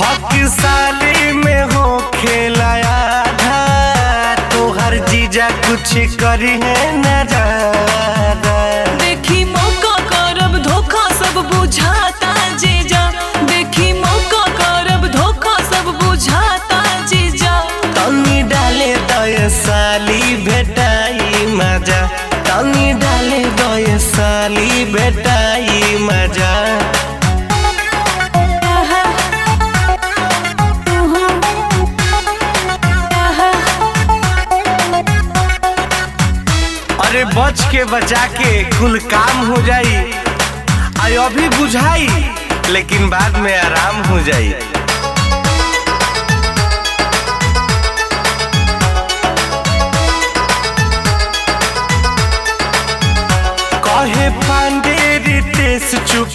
हक साली में हो खेलाया था तो हर जीजा कुछ करी है नजारा। देखी मौका करब धोखा सब बुझाता जीजा, देखी मौका करब धोखा सब बुझाता जीजा। तनी डाले दय साली भेटाई मजा, तनी डाले दय साली भेटाई मजा। अरे बच के बचा के कुल काम हो जाई, आई अभी बुझाई लेकिन बाद में आराम हो जाई। कहे पांडे रितेश चुप